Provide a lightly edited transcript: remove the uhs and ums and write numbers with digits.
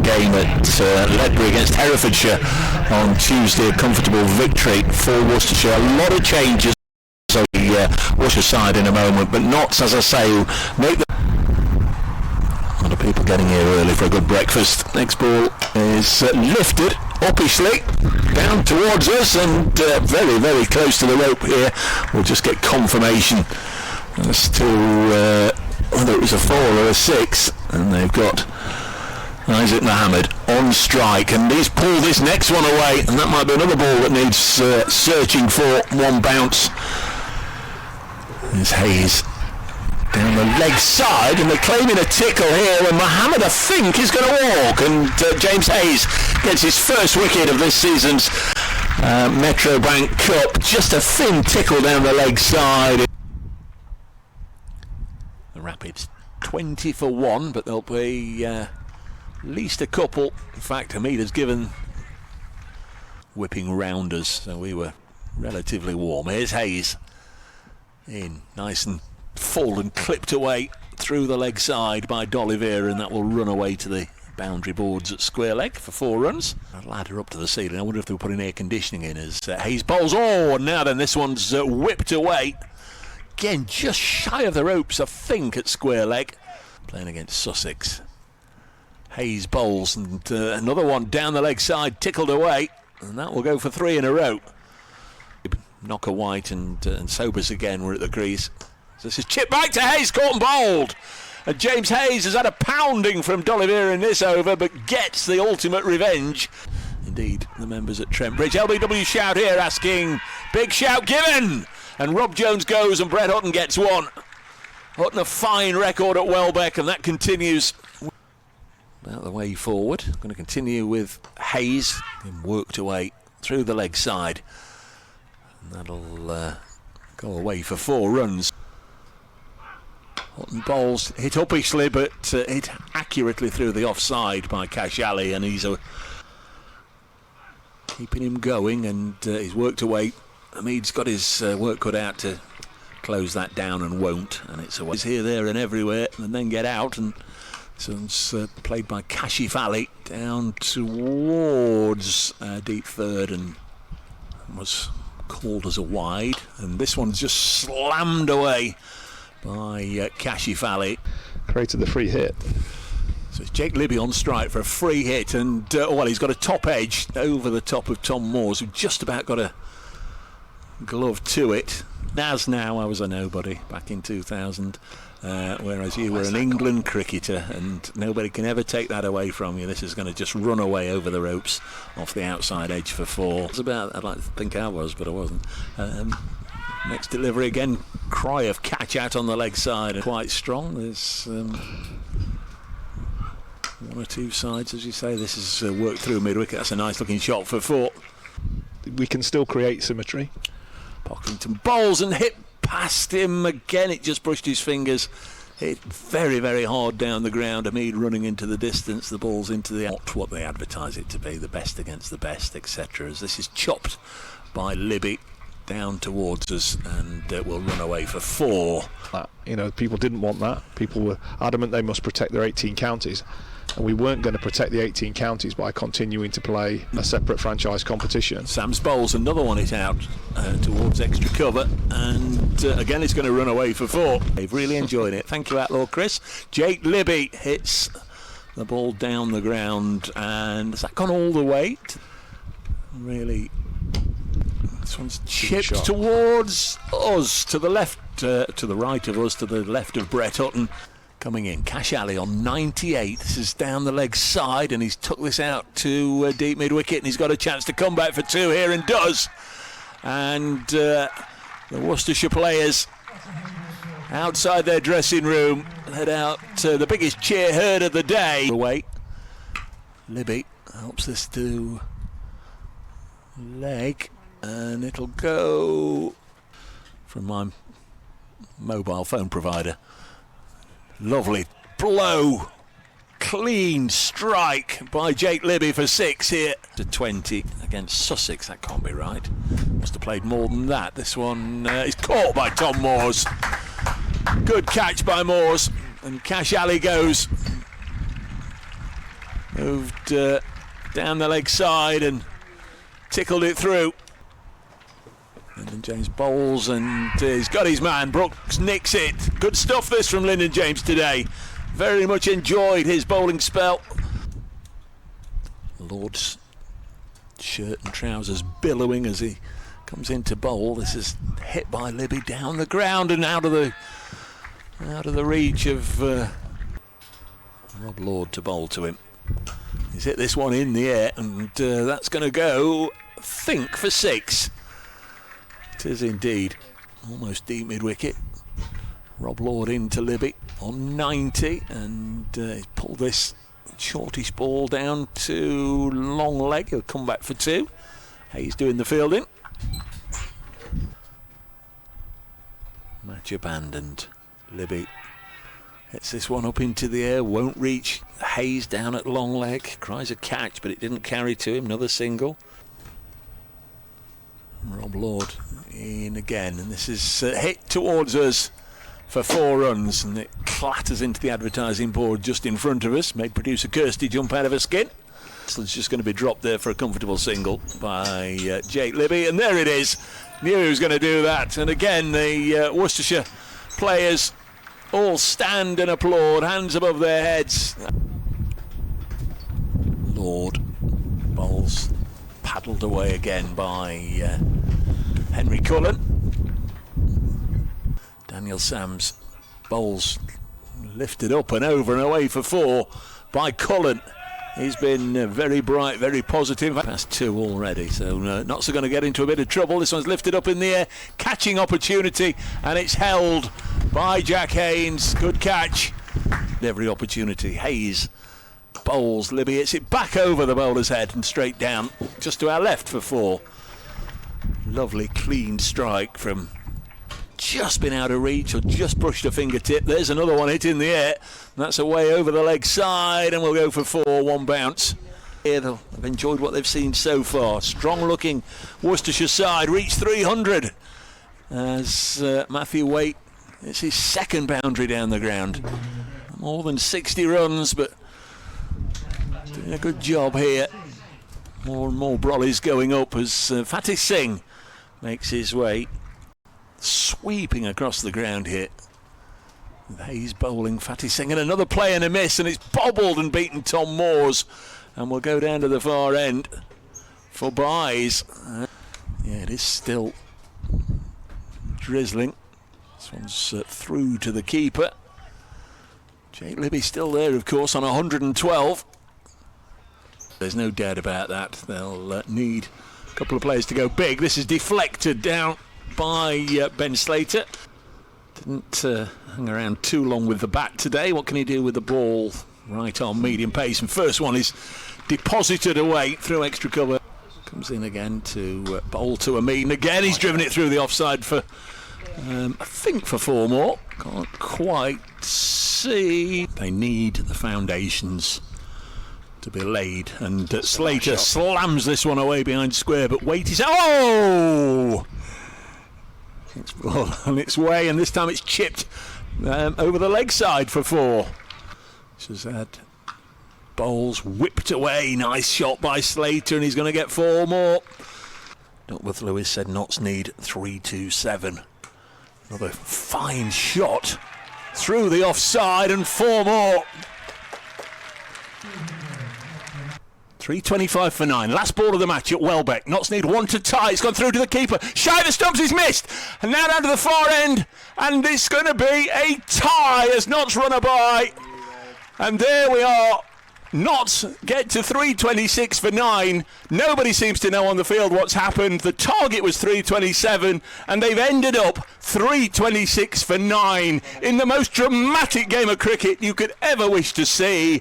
game at Ledbury against Herefordshire on Tuesday. A comfortable victory for Worcestershire. A lot of changes. So Worcestershire side in a moment, but Notts, as I say, make the... A lot of people getting here early for a good breakfast. Next ball is lifted uppishly down towards us, and very, very close to the rope here. We'll just get confirmation as to whether it was a 4 or a 6, and they've got Isaac Mohammed on strike, and he's pulled this next one away, and that might be another ball that needs searching for. One bounce. There's Hayes down the leg side, and they're claiming a tickle here, and Mohammed, I think, is going to walk, and James Hayes gets his first wicket of this season's Metro Bank Cup. Just a thin tickle down the leg side. The Rapids 20 for 1, but there'll be at least a couple. In fact, Hamid has given whipping rounders, so we were relatively warm. Here's Hayes in, nice and full and clipped away through the leg side by D'Oliveira, and that will run away to the boundary boards at square leg for 4 runs. A ladder up to the ceiling. I wonder if they were putting air conditioning in as Hayes bowls. Oh, now then, this one's whipped away. Again, just shy of the ropes, I think, at square leg. Playing against Sussex. Hayes bowls, and another one down the leg side, tickled away, and that will go for 3 in a row. Knocker White and Sobers again were at the crease. So this is chipped back to Hayes, caught and bowled. And James Hayes has had a pounding from D'Oliveira in this over, but gets the ultimate revenge. Indeed, the members at Trent Bridge. LBW shout here asking, big shout given! And Rob Jones goes and Brett Hutton gets one. Hutton a fine record at Welbeck, and that continues. About the way forward. Going to continue with Hayes, being worked away through the leg side. And that'll go away for 4 runs. Hutton bowls hit uppishly, but hit accurately through the offside by Kash, and he's keeping him going, and he's worked away. Hamid's got his work cut out to close that down and won't, and it's away. He's here, there and everywhere, and then get out, and so it's played by Kashi down towards deep third, and was called as a wide, and this one's just slammed away by Kashi. Created the free hit. So it's Jake Libby on strike for a free hit, and well, he's got a top edge over the top of Tom Moores, who just about got a glove to it. As now, I was a nobody back in 2000, whereas you were an England cricketer, and nobody can ever take that away from you. This is going to just run away over the ropes off the outside edge for 4. It's about, I'd like to think I was, but I wasn't. Next delivery again, cry of catch out on the leg side, quite strong. There's 1 or 2 sides, as you say. This is worked through mid-wicket. That's a nice looking shot for 4. We can still create symmetry. Pocklington bowls and hit past him again. It just brushed his fingers. Hit very, very hard down the ground. Hamid running into the distance. The ball's into the out. What they advertise it to be, the best against the best, etc. As this is chopped by Libby down towards us, and will run away for 4. You know, people didn't want that. People were adamant they must protect their 18 counties, and we weren't going to protect the 18 counties by continuing to play a separate franchise competition. Sam's bowls another one hit out towards extra cover, and again it's going to run away for 4. They've really enjoyed it. Thank you, Outlaw Chris. Jake Libby hits the ball down the ground, and has that gone all the way? Really, this one's chipped towards us, to the left, to the right of us, to the left of Brett Hutton. Coming in, Kash on 98. This is down the leg side, and he's took this out to deep mid-wicket, and he's got a chance to come back for 2 here, and does. And the Worcestershire players outside their dressing room let out the biggest cheer heard of the day. Away. Libby helps this to leg, and it'll go from my mobile phone provider. Lovely blow, clean strike by Jake Libby for 6 here. To 20 against Sussex, that can't be right. Must have played more than that. This one is caught by Tom Moores. Good catch by Moores, and Kash goes. moved down the leg side and tickled it through. Lyndon James bowls and he's got his man. Brooks nicks it. Good stuff this from Lyndon James today. Very much enjoyed his bowling spell. Lord's shirt and trousers billowing as he comes in to bowl. This is hit by Libby down the ground and out of the reach of Rob Lord to bowl to him. He's hit this one in the air and that's going to go, I think, for 6. It is indeed. Almost deep mid-wicket. Rob Lord into Libby on 90 and he's pulled this shortish ball down to long leg. He'll come back for 2. Hayes doing the fielding. Match abandoned. Libby hits this one up into the air, won't reach. Hayes down at long leg, cries a catch, but it didn't carry to him. Another single. Rob Lord in again, and this is hit towards us for 4 runs, and it clatters into the advertising board just in front of us. Made producer Kirsty jump out of her skin. So it's just going to be dropped there for a comfortable single by Jake Libby, and there it is. Knew he was going to do that, and again the Worcestershire players all stand and applaud, hands above their heads. Lord bowls paddled away again by Henry Cullen. Daniel Sams bowls lifted up and over and away for 4 by Cullen. He's been very bright, very positive. Past 2 already, so not so going to get into a bit of trouble. This one's lifted up in the air, catching opportunity, and it's held by Jack Haynes. Good catch. Every opportunity. Hayes bowls. Libby hits it back over the bowler's head and straight down, just to our left for 4. Lovely clean strike from just been out of reach or just brushed a fingertip. There's another one hit in the air. That's away over the leg side, and we'll go for 4, 1 bounce. Here they'll have enjoyed what they've seen so far. Strong looking Worcestershire side reached 300 as Matthew Waite, it's his 2nd boundary down the ground. More than 60 runs, but doing a good job here. More and more brollies going up as Fatih Singh makes his way, sweeping across the ground here. Hayes bowling, Fatih Singh, and another play and a miss, and it's bobbled and beaten Tom Moores, and we'll go down to the far end for byes. Yeah, it is still drizzling. This one's through to the keeper. Jake Libby still there, of course, on 112. There's no doubt about that. They'll need a couple of players to go big. This is deflected down by Ben Slater. Didn't hang around too long with the bat today. What can he do with the ball? Right on medium pace, and first one is deposited away through extra cover. Comes in again to bowl to Amin. Again he's driven it through the offside for I think for 4 more. Can't quite see. They need the foundations to be laid, and Slater slams this one away behind square, but Waite is it's ball on its way, and this time it's chipped over the leg side for 4. Shazad bowls whipped away. Nice shot by Slater, and he's going to get 4 more. Duckworth Lewis said Notts need 3-2-7. Another fine shot through the offside, and 4 more. 3:25 for 9. Last ball of the match at Welbeck. Notts need 1 to tie. It's gone through to the keeper. Shy the stumps, he's missed. And now down to the far end. And it's going to be a tie as Notts run a by. And there we are. Notts get to 3:26 for 9. Nobody seems to know on the field what's happened. The target was 3:27, and they've ended up 3:26 for 9 in the most dramatic game of cricket you could ever wish to see.